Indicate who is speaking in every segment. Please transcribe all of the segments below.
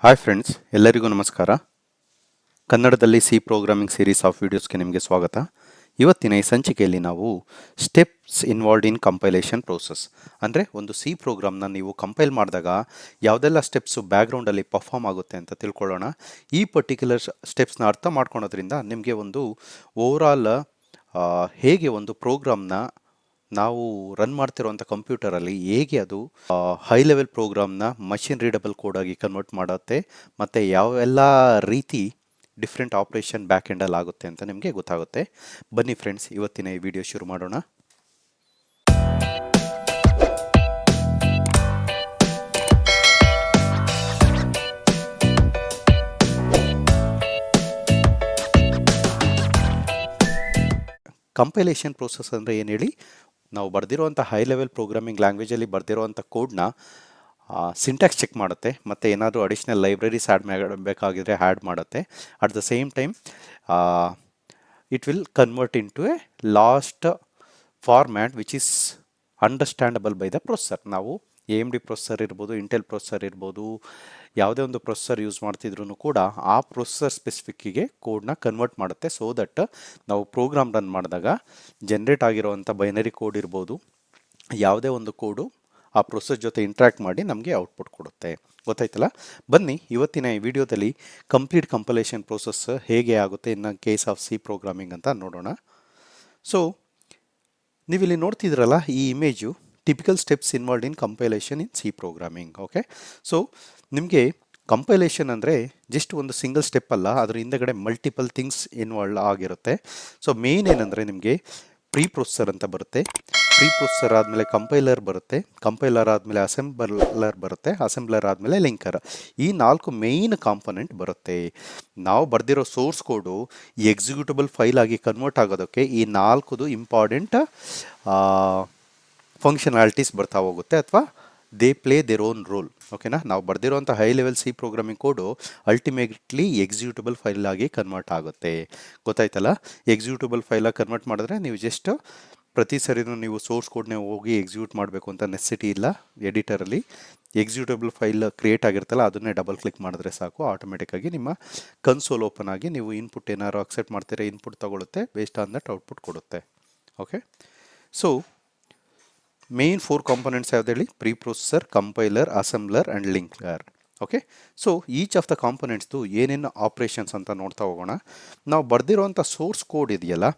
Speaker 1: Hi friends, ಎಲ್ಲರಿಗೂ ನಮಸ್ಕಾರ. ಕನ್ನಡದಲ್ಲಿ ಸಿ ಪ್ರೋಗ್ರಾಮಿಂಗ್ ಸೀರೀಸ್ ಆಫ್ ವಿಡಿಯೋಸ್ಗೆ ನಿಮಗೆ ಸ್ವಾಗತ. ಇವತ್ತಿನ ಈ ಸಂಚಿಕೆಯಲ್ಲಿ ನಾವು steps involved in compilation process ಅಂದರೆ ಒಂದು ಸಿ ಪ್ರೋಗ್ರಾಮ್ನ ನೀವು ಕಂಪೈಲ್ ಮಾಡಿದಾಗ ಯಾವುದೆಲ್ಲ ಸ್ಟೆಪ್ಸು ಬ್ಯಾಕ್ಗ್ರೌಂಡಲ್ಲಿ ಪರ್ಫಾರ್ಮ್ ಆಗುತ್ತೆ ಅಂತ ತಿಳ್ಕೊಳ್ಳೋಣ. ಈ ಪರ್ಟಿಕ್ಯುಲರ್ ಸ್ಟೆಪ್ಸ್ನ ಅರ್ಥ ಮಾಡ್ಕೊಳೋದ್ರಿಂದ ನಿಮಗೆ ಒಂದು ಓವರಾಲ್ ಹೇಗೆ ಒಂದು ಪ್ರೋಗ್ರಾಮ್ನ ನಾವು ರನ್ ಮಾಡ್ತಿರೋಂಥ ಕಂಪ್ಯೂಟರಲ್ಲಿ ಹೇಗೆ ಅದು ಹೈ ಲೆವೆಲ್ ಪ್ರೋಗ್ರಾಮ್ನ ಮಷಿನ್ ರೀಡಬಲ್ ಕೋಡ್ ಆಗಿ ಕನ್ವರ್ಟ್ ಮಾಡುತ್ತೆ ಮತ್ತು ಯಾವೆಲ್ಲ ರೀತಿ ಡಿಫ್ರೆಂಟ್ ಆಪ್ರೇಷನ್ ಬ್ಯಾಕ್ ಎಂಡಲ್ಲಿ ಆಗುತ್ತೆ ಅಂತ ನಿಮಗೆ ಗೊತ್ತಾಗುತ್ತೆ. ಬನ್ನಿ ಫ್ರೆಂಡ್ಸ್, ಇವತ್ತಿನ ಈ ವಿಡಿಯೋ ಶುರು ಮಾಡೋಣ. ಕಂಪೈಲೇಷನ್ ಪ್ರೋಸೆಸ್ ಅಂದರೆ ಏನು ಹೇಳಿ, ನಾವು ಬರೆದಿರುವಂಥ ಹೈ ಲೆವೆಲ್ ಪ್ರೋಗ್ರಾಮಿಂಗ್ ಲ್ಯಾಂಗ್ವೇಜಲ್ಲಿ ಬರೆದಿರುವಂಥ ಕೋಡ್ನ ಸಿಂಟ್ಯಾಕ್ಸ್ ಚೆಕ್ ಮಾಡುತ್ತೆ ಮತ್ತು ಏನಾದರೂ ಅಡಿಷ್ನಲ್ ಲೈಬ್ರರೀಸ್ ಆ್ಯಡ್ ಮಾಡಬೇಕಾಗಿದ್ರೆ ಆ್ಯಡ್ ಮಾಡುತ್ತೆ. At the same time it will convert into a last format which is understandable by the processor. ನಾವು AMD ಪ್ರೊಸೆಸರ್ ಇರ್ಬೋದು, ಇಂಟೆಲ್ ಪ್ರೊಸೆಸರ್ ಇರ್ಬೋದು, ಯಾವುದೇ ಒಂದು ಪ್ರೊಸೆಸರ್ ಯೂಸ್ ಮಾಡ್ತಿದ್ರು ಕೂಡ ಆ ಪ್ರೊಸೆಸರ್ ಸ್ಪೆಸಿಫಿಕ್ಕಿಗೆ ಕೋಡ್ನ ಕನ್ವರ್ಟ್ ಮಾಡುತ್ತೆ. ಸೊ ದಟ್ ನಾವು ಪ್ರೋಗ್ರಾಮ್ ರನ್ ಮಾಡಿದಾಗ ಜನ್ರೇಟ್ ಆಗಿರೋವಂಥ ಬೈನರಿ ಕೋಡ್ ಇರ್ಬೋದು, ಯಾವುದೇ ಒಂದು ಕೋಡು ಆ ಪ್ರೊಸೆಸ್ ಜೊತೆ ಇಂಟ್ರ್ಯಾಕ್ಟ್ ಮಾಡಿ ನಮಗೆ ಔಟ್ಪುಟ್ ಕೊಡುತ್ತೆ. ಗೊತ್ತಾಯ್ತಲ್ಲ? ಬನ್ನಿ ಇವತ್ತಿನ ಈ ವಿಡಿಯೋದಲ್ಲಿ ಕಂಪ್ಲೀಟ್ ಕಂಪೈಲೇಷನ್ ಪ್ರೋಸೆಸ್ ಹೇಗೆ ಆಗುತ್ತೆ in case of C programming ಅಂತ ನೋಡೋಣ. ಸೊ ನೀವಿಲ್ಲಿ ನೋಡ್ತಿದ್ರಲ್ಲ, ಈ image typical steps involved in compilation in C programming. Okay, so ನಿಮಗೆ ಕಂಪೈಲೇಷನ್ ಅಂದರೆ ಜಸ್ಟ್ ಒಂದು ಸಿಂಗಲ್ ಸ್ಟೆಪ್ ಅಲ್ಲ, ಅದರ ಹಿಂದೆಗಡೆ ಮಲ್ಟಿಪಲ್ ಥಿಂಗ್ಸ್ ಇನ್ವಾಲ್ವ್ ಆಗಿರುತ್ತೆ. ಸೊ ಮೇನ್ ಏನಂದರೆ ನಿಮಗೆ ಪ್ರೀ ಪ್ರೊಸೆಸರ್ ಅಂತ ಬರುತ್ತೆ, ಪ್ರೀ ಪ್ರೊಸೆಸರ್ ಆದಮೇಲೆ ಕಂಪೈಲರ್ ಬರುತ್ತೆ, ಕಂಪೈಲರ್ ಆದಮೇಲೆ ಅಸೆಂಬ್ಲರ್ ಬರುತ್ತೆ, ಅಸೆಂಬ್ಲರ್ ಆದಮೇಲೆ ಲಿಂಕರ್. ಈ 4 ಮೇಯ್ನ್ ಕಾಂಪೊನೆಂಟ್ ಬರುತ್ತೆ. ನಾವು ಬರೆದಿರೋ ಸೋರ್ಸ್ ಕೋಡು ಎಕ್ಸಿಕ್ಯೂಟಬಲ್ ಫೈಲ್ ಆಗಿ ಕನ್ವರ್ಟ್ ಆಗೋದಕ್ಕೆ ಈ 4 ಇಂಪಾರ್ಟೆಂಟ್ ಫಂಕ್ಷನಾಲಿಟೀಸ್ ಬರ್ತಾ ಹೋಗುತ್ತೆ, ಅಥವಾ they play their own role. ಓಕೆನಾ? ನಾವು ಬರೆದಿರೋಂಥ high level C programming code ultimately executable file ಆಗಿ ಕನ್ವರ್ಟ್ ಆಗುತ್ತೆ. ಗೊತ್ತಾಯ್ತಲ್ಲ? ಎಕ್ಸಿಕ್ಯೂಟಬಲ್ ಫೈಲಾಗಿ ಕನ್ವರ್ಟ್ ಮಾಡಿದ್ರೆ ನೀವು ಜಸ್ಟ್ ಪ್ರತಿ ಸರಿನೂ ನೀವು ಸೋರ್ಸ್ ಕೋಡ್ನೇ ಹೋಗಿ ಎಕ್ಸಿಕ್ಯೂಟ್ ಮಾಡಬೇಕು ಅಂತ ನೆಸೆಸಿಟಿ ಇಲ್ಲ. ಎಡಿಟರಲ್ಲಿ ಎಕ್ಸಿಕ್ಯೂಟಬಲ್ ಫೈಲ್ ಕ್ರಿಯೇಟ್ ಆಗಿರ್ತಲ್ಲ, ಅದನ್ನೇ ಡಬಲ್ ಕ್ಲಿಕ್ ಮಾಡಿದ್ರೆ ಸಾಕು, ಆಟೋಮೆಟಿಕ್ಕಾಗಿ ನಿಮ್ಮ ಕನ್ಸೋಲ್ ಓಪನ್ ಆಗಿ ನೀವು ಇನ್ಪುಟ್ ಏನಾದ್ರು ಅಕ್ಸೆಪ್ಟ್ ಮಾಡ್ತೀರಾ, ಇನ್ಪುಟ್ ತಗೊಳುತ್ತೆ, ಬೇಸ್ಡ್ ಆನ್ ದಟ್ ಔಟ್ಪುಟ್ ಕೊಡುತ್ತೆ. ಓಕೆ, ಸೊ ಮೇನ್ 4 ಕಾಂಪೊನೆಂಟ್ಸ್ ಯಾವ್ದು ಹೇಳಿ? Preprocessor, compiler, assembler and linker. Okay, so each of the ಕಾಂಪೊನೆಂಟ್ಸ್ದು ಏನೇನು ಆಪ್ರೇಷನ್ಸ್ ಅಂತ ನೋಡ್ತಾ ಹೋಗೋಣ. ನಾವು ಬರೆದಿರೋಂಥ ಸೋರ್ಸ್ ಕೋಡ್ ಇದೆಯಲ್ಲ,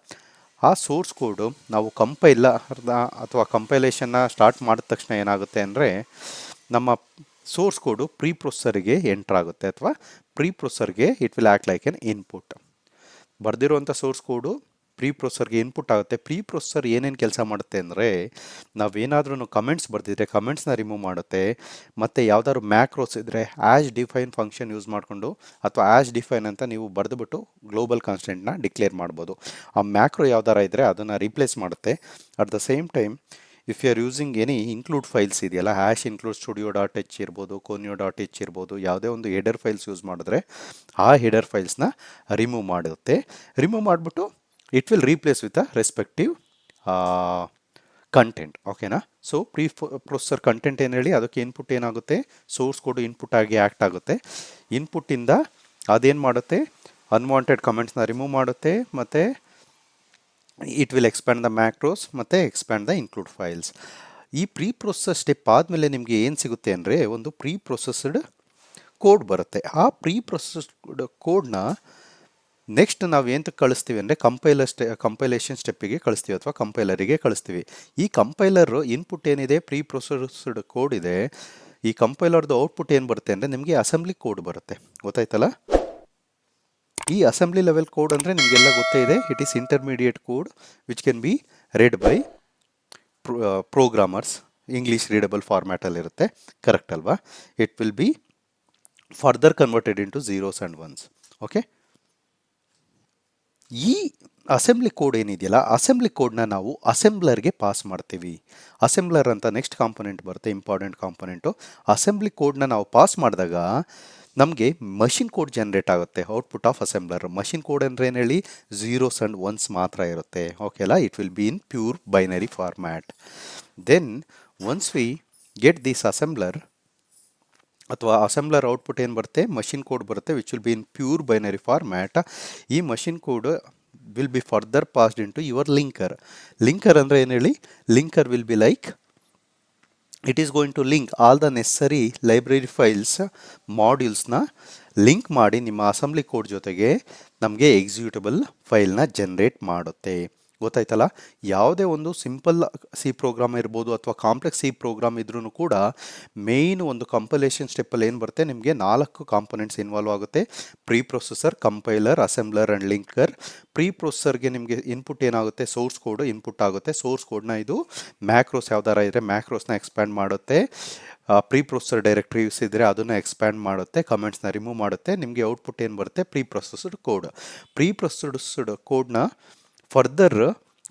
Speaker 1: ಆ ಸೋರ್ಸ್ ಕೋಡು ನಾವು ಕಂಪೈಲರ್ನ ಅಥವಾ ಕಂಪೈಲೇಷನ್ನ ಸ್ಟಾರ್ಟ್ ಮಾಡಿದ ತಕ್ಷಣ ಏನಾಗುತ್ತೆ ಅಂದರೆ ನಮ್ಮ ಸೋರ್ಸ್ ಕೋಡು ಪ್ರೀ ಪ್ರೊಸೆಸರ್ಗೆ ಎಂಟ್ರ್ ಆಗುತ್ತೆ, ಅಥವಾ ಪ್ರೀ ಪ್ರೊಸೆಸರ್ಗೆ it will act like an input. ಬರೆದಿರುವಂಥ ಸೋರ್ಸ್ ಕೋಡು ಪ್ರೀ ಪ್ರೊಸೆಸರ್ಗೆ ಇನ್ಪುಟ್ ಆಗುತ್ತೆ. ಪ್ರೀ ಪ್ರೊಸೆಸರ್ ಏನೇನು ಕೆಲಸ ಮಾಡುತ್ತೆ ಅಂದರೆ, ನಾವೇನಾದ್ರೂ ಕಮೆಂಟ್ಸ್ ಬರೆದಿದ್ರೆ ಕಮೆಂಟ್ಸ್ನ ರಿಮೂವ್ ಮಾಡುತ್ತೆ, ಮತ್ತು ಯಾವ್ದಾದ್ರು ಮ್ಯಾಕ್ರೋಸ್ ಇದ್ದರೆ ಆ್ಯಸ್ ಡಿಫೈನ್ ಫಂಕ್ಷನ್ ಯೂಸ್ ಮಾಡಿಕೊಂಡು ಅಥವಾ ಆ್ಯಸ್ ಡಿಫೈನ್ ಅಂತ ನೀವು ಬರೆದುಬಿಟ್ಟು ಗ್ಲೋಬಲ್ ಕಾನ್ಸ್ಟೆಂಟ್ನ ಡಿಕ್ಲೇರ್ ಮಾಡ್ಬೋದು. ಆ ಮ್ಯಾಕ್ರೋ ಯಾವ್ದಾರ ಇದ್ದರೆ ಅದನ್ನು ರೀಪ್ಲೇಸ್ ಮಾಡುತ್ತೆ. At the same time if you are using any include files ಇದೆಯಲ್ಲ, ಇನ್ಕ್ಲೂಡ್ studio.h ಇರ್ಬೋದು, conio.h ಇರ್ಬೋದು, ಯಾವುದೇ ಒಂದು ಹೆಡರ್ ಫೈಲ್ಸ್ ಯೂಸ್ ಮಾಡಿದ್ರೆ ಆ ಹೆಡರ್ ಫೈಲ್ಸ್ನ ರಿಮೂವ್ ಮಾಡುತ್ತೆ. ರಿಮೂವ್ ಮಾಡಿಬಿಟ್ಟು it will replace with a respective content. ಓಕೆನಾ? ಸೊ ಪ್ರೀ ಪ್ರೊಸೆಸರ್ ಕಂಟೆಂಟ್ ಏನು ಹೇಳಿ, ಅದಕ್ಕೆ ಇನ್ಪುಟ್ ಏನಾಗುತ್ತೆ, ಸೋರ್ಸ್ ಕೋಡು ಇನ್ಪುಟ್ ಆಗಿ ಆ್ಯಕ್ಟ್ ಆಗುತ್ತೆ. ಇನ್ಪುಟ್ಟಿಂದ ಅದೇನು ಮಾಡುತ್ತೆ, ಅನ್ವಾಂಟೆಡ್ ಕಮೆಂಟ್ಸ್ನ ರಿಮೂವ್ ಮಾಡುತ್ತೆ, ಮತ್ತು ಇಟ್ ವಿಲ್ ಎಕ್ಸ್ಪ್ಯಾಂಡ್ ದ ಮ್ಯಾಕ್ರೋಸ್ ಮತ್ತು ಎಕ್ಸ್ಪ್ಯಾಂಡ್ ದ ಇನ್ಕ್ಲೂಡ್ ಫೈಲ್ಸ್. ಈ ಪ್ರೀ ಪ್ರೊಸೆಸರ್ ಸ್ಟೆಪ್ ಆದಮೇಲೆ ನಿಮಗೆ ಏನು ಸಿಗುತ್ತೆ ಅಂದರೆ, ಒಂದು ಪ್ರೀ ಪ್ರೊಸೆಸ್ಡ್ ಕೋಡ್ ಬರುತ್ತೆ. ಆ ಪ್ರೀ ಪ್ರೊಸೆಸ್ಡ್ ಕೋಡ್ನ ನೆಕ್ಸ್ಟ್ ನಾವು ಏನಕ್ಕೆ ಕಳಿಸ್ತೀವಿ ಅಂದರೆ ಕಂಪೈಲೇಷನ್ ಸ್ಟೆಪ್ಪಿಗೆ ಕಳಿಸ್ತೀವಿ, ಅಥವಾ ಕಂಪೈಲರಿಗೆ ಕಳಿಸ್ತೀವಿ. ಈ ಕಂಪೈಲರ್ ಇನ್ಪುಟ್ ಏನಿದೆ, ಪ್ರೀ ಪ್ರೊಸೆಸ್ಡ್ ಕೋಡ್ ಇದೆ, ಈ ಕಂಪೈಲರ್ದು ಔಟ್ಪುಟ್ ಏನು ಬರುತ್ತೆ ಅಂದರೆ ನಿಮಗೆ ಅಸೆಂಬ್ಲಿ ಕೋಡ್ ಬರುತ್ತೆ. ಗೊತ್ತಾಯ್ತಲ್ಲ? ಈ ಅಸೆಂಬ್ಲಿ ಲೆವೆಲ್ ಕೋಡ್ ಅಂದರೆ ನಿಮಗೆಲ್ಲ ಗೊತ್ತೇ ಇದೆ. It is intermediate code which can be read by programmers. English readable ಫಾರ್ಮ್ಯಾಟಲ್ಲಿರುತ್ತೆ. ಕರೆಕ್ಟ್ ಅಲ್ವಾ? It will be further converted into zeros and ones. Okay, ಈ ಅಸೆಂಬ್ಲಿ ಕೋಡ್ ಏನಿದೆಯಲ್ಲ, ಅಸೆಂಬ್ಲಿ ಕೋಡ್ನ ನಾವು ಅಸೆಂಬ್ಲರ್ಗೆ ಪಾಸ್ ಮಾಡ್ತೀವಿ. ಅಸೆಂಬ್ಲರ್ ಅಂತ ನೆಕ್ಸ್ಟ್ ಕಾಂಪೊನೆಂಟ್ ಬರುತ್ತೆ, ಇಂಪಾರ್ಟೆಂಟ್ ಕಾಂಪೊನೆಂಟು. ಅಸೆಂಬ್ಲಿ ಕೋಡ್ನ ನಾವು ಪಾಸ್ ಮಾಡಿದಾಗ ನಮಗೆ ಮಷಿನ್ ಕೋಡ್ ಜನರೇಟ್ ಆಗುತ್ತೆ, output of assembler. Machine code ಅಂದರೆ ಏನು ಹೇಳಿ, ಝೀರೋಸ್ ಆ್ಯಂಡ್ ಒನ್ಸ್ ಮಾತ್ರ ಇರುತ್ತೆ. ಓಕೆ ಅಲ್ಲ? It will be in pure binary format. Then once we get this assembler, ಅಥವಾ ಅಸೆಂಬ್ಲರ್ ಔಟ್ಪುಟ್ ಏನು ಬರುತ್ತೆ, ಮಷಿನ್ ಕೋಡ್ ಬರುತ್ತೆ which will be in pure binary format. ಈ machine code will be further passed into your linker. Linker ಅಂದರೆ ಏನು ಹೇಳಿ, linker will be like it is going to link all the necessary library files ಮಾಡ್ಯೂಲ್ಸ್ನ link ಮಾಡಿ ನಿಮ್ಮ assembly code ಜೊತೆಗೆ ನಮಗೆ executable ಫೈಲ್ನ generate ಮಾಡುತ್ತೆ. ಗೊತ್ತಾಯ್ತಲ್ಲ, ಯಾವುದೇ ಒಂದು ಸಿಂಪಲ್ ಸಿ ಪ್ರೋಗ್ರಾಮ್ ಇರ್ಬೋದು ಅಥವಾ ಕಾಂಪ್ಲೆಕ್ಸ್ ಸಿ ಪ್ರೋಗ್ರಾಮ್ ಇದ್ರೂ ಕೂಡ ಮೇಯ್ನ್ ಒಂದು ಕಂಪೈಲೇಷನ್ ಸ್ಟೆಪ್ಪಲ್ಲಿ ಏನು ಬರುತ್ತೆ, ನಿಮಗೆ 4 ಕಾಂಪೊನೆಂಟ್ಸ್ ಇನ್ವಾಲ್ವ್ ಆಗುತ್ತೆ. Preprocessor, compiler, assembler and linker. ಪ್ರೀ ಪ್ರೊಸೆಸರ್ಗೆ ನಿಮಗೆ ಇನ್ಪುಟ್ ಏನಾಗುತ್ತೆ, ಸೋರ್ಸ್ ಕೋಡ್ ಇನ್ಪುಟ್ ಆಗುತ್ತೆ. ಸೋರ್ಸ್ ಕೋಡ್ನ ಇದು ಮ್ಯಾಕ್ರೋಸ್ ಯಾವ್ದಾರ ಇದ್ದರೆ ಮ್ಯಾಕ್ರೋಸ್ನ ಎಕ್ಸ್ಪ್ಯಾಂಡ್ ಮಾಡುತ್ತೆ. ಪ್ರೀ ಪ್ರೊಸೆಸರ್ ಡೈರೆಕ್ಟ್ರೀಸ್ ಇದ್ದರೆ ಅದನ್ನು ಎಕ್ಸ್ಪ್ಯಾಂಡ್ ಮಾಡುತ್ತೆ, ಕಮೆಂಟ್ಸ್ನ ರಿಮೂವ್ ಮಾಡುತ್ತೆ. ನಿಮಗೆ ಔಟ್ಪುಟ್ ಏನು ಬರುತ್ತೆ, pre processed code. Pre processed ಕೋಡ್ನ ಫರ್ದರ್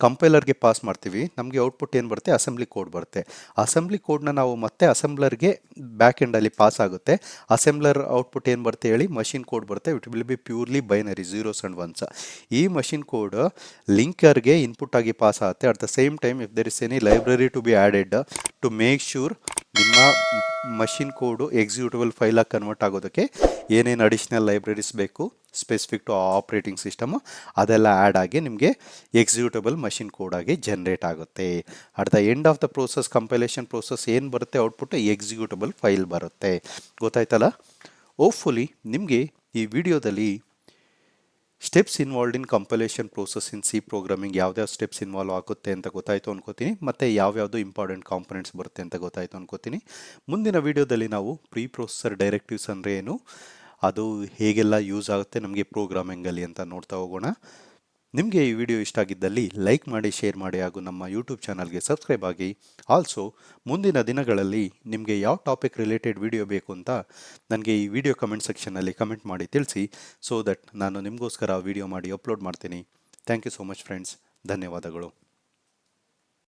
Speaker 1: ಕಂಪೈಲರ್ಗೆ ಪಾಸ್ ಮಾಡ್ತೀವಿ. ನಮಗೆ ಔಟ್ಪುಟ್ ಏನು ಬರುತ್ತೆ, ಅಸೆಂಬ್ಲಿ ಕೋಡ್ ಬರುತ್ತೆ. ಅಸೆಂಬ್ಲಿ ಕೋಡ್ನ ನಾವು ಮತ್ತೆ ಅಸೆಂಬ್ಲರ್ಗೆ ಬ್ಯಾಕ್ ಎಂಡಲ್ಲಿ ಪಾಸ್ ಆಗುತ್ತೆ. ಅಸೆಂಬ್ಲರ್ ಔಟ್ಪುಟ್ ಏನು ಬರುತ್ತೆ ಹೇಳಿ, ಮಷಿನ್ ಕೋಡ್ ಬರುತ್ತೆ. It will be purely binary, zeros and ones. ಈ ಮಷಿನ್ ಕೋಡ್ ಲಿಂಕರ್ಗೆ ಇನ್ಪುಟ್ ಆಗಿ ಪಾಸ್ ಆಗುತ್ತೆ. At the same time if there is any library to be added to make sure ನಿಮ್ಮ machine code executable ಫೈಲಾಗಿ convert ಆಗೋದಕ್ಕೆ ಏನೇನು additional libraries ಬೇಕು specific to operating system ಅದೆಲ್ಲ ಆ್ಯಡ್ ಆಗಿ ನಿಮಗೆ ಎಕ್ಸಿಕ್ಯೂಟಬಲ್ ಮಷಿನ್ ಕೋಡ್ ಆಗಿ ಜನ್ರೇಟ್ ಆಗುತ್ತೆ. At the end of the process, compilation process ಏನು ಬರುತ್ತೆ, ಔಟ್ಪುಟ್ ಎಕ್ಸಿಕ್ಯೂಟಬಲ್ ಫೈಲ್ ಬರುತ್ತೆ. ಗೊತ್ತಾಯ್ತಲ್ಲ. ಹೋಪ್ಫುಲಿ ನಿಮಗೆ ಈ ವಿಡಿಯೋದಲ್ಲಿ steps involved in compilation process in C programming ಯಾವ್ಯಾವ ಸ್ಟೆಪ್ಸ್ ಇನ್ವಾಲ್ವ್ ಆಗುತ್ತೆ ಅಂತ ಗೊತ್ತಾಯಿತು ಅನ್ಕೋತೀನಿ. ಮತ್ತು ಯಾವ್ಯಾವುದು ಇಂಪಾರ್ಟೆಂಟ್ ಕಾಂಪೊನೆಂಟ್ಸ್ ಬರುತ್ತೆ ಅಂತ ಗೊತ್ತಾಯಿತು ಅನ್ಕೋತೀನಿ. ಮುಂದಿನ ವಿಡಿಯೋದಲ್ಲಿ ನಾವು ಪ್ರೀ ಪ್ರೊಸೆಸರ್ ಡೈರೆಕ್ಟಿವ್ಸ್ ಅಂದರೆ ಏನು, ಅದು ಹೇಗೆಲ್ಲ ಯೂಸ್ ಆಗುತ್ತೆ ನಮಗೆ ಪ್ರೋಗ್ರಾಮಿಂಗಲ್ಲಿ ಅಂತ ನೋಡ್ತಾ ಹೋಗೋಣ. ನಿಮಗೆ ಈ ವಿಡಿಯೋ ಇಷ್ಟ ಆಗಿದ್ದಲ್ಲಿ ಲೈಕ್ ಮಾಡಿ, ಶೇರ್ ಮಾಡಿ ಹಾಗೂ ನಮ್ಮ ಯೂಟ್ಯೂಬ್ ಚಾನಲ್ಗೆ ಸಬ್ಸ್ಕ್ರೈಬ್ ಆಗಿ. ಆಲ್ಸೋ ಮುಂದಿನ ದಿನಗಳಲ್ಲಿ ನಿಮಗೆ ಯಾವ ಟಾಪಿಕ್ ರಿಲೇಟೆಡ್ ವಿಡಿಯೋ ಬೇಕು ಅಂತ ನನಗೆ ಈ ವಿಡಿಯೋ ಕಮೆಂಟ್ ಸೆಕ್ಷನ್ನಲ್ಲಿ ಕಮೆಂಟ್ ಮಾಡಿ ತಿಳಿಸಿ. ಸೊ ದಟ್ ನಾನು ನಿಮಗೋಸ್ಕರ ವಿಡಿಯೋ ಮಾಡಿ ಅಪ್ಲೋಡ್ ಮಾಡ್ತೀನಿ. Thank you so much friends. ಧನ್ಯವಾದಗಳು.